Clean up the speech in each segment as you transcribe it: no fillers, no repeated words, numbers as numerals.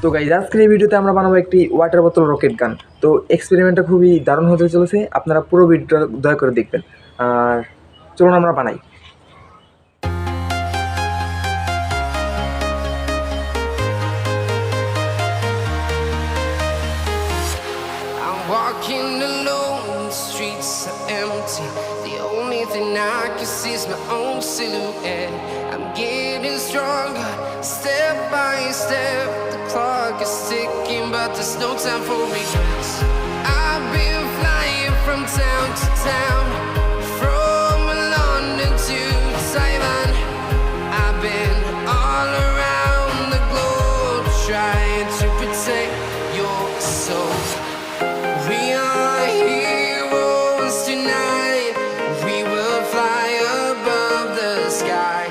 তো গাইজ আজকের এই ভিডিওতে আমরা বানাবো একটি ওয়াটার বোতল রকেট গান। তো এক্সপেরিমেন্টটা খুবই দারুণ হতে চলেছে, আপনারা পুরো ভিডিওটা দয়া করে দেখবেন। আর চলুন আমরা বানাই। Walking alone, the streets are empty. The only thing I can see is my own silhouette. I'm getting stronger, step by step. The clock is ticking, but there's no time for regrets. I've been flying from town to town, from London to Taiwan. I've been all around the globe, trying to protect your soul. We are heroes tonight. We will fly above the sky.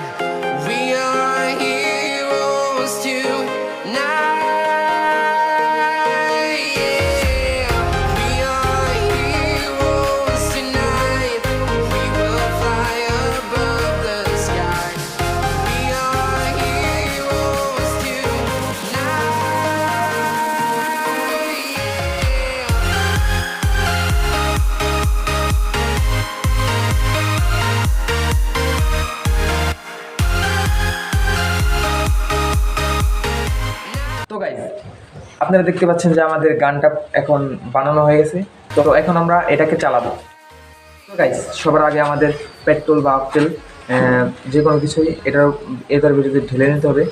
We are heroes tonight. Yeah. We are heroes tonight. We will fly above the sky. We are heroes tonight. তো guys আপনারা দেখতে পাচ্ছেন যে আমাদের গানটা এখন বানানো হয়ে গেছে। তো এখন আমরা এটাকে চালাবো। তো গাইজ সবার আগে আমাদের পেট্রোল বা তেল যে কোনো কিছুই এটার ভিতরে ঢেলে নিতে হবে।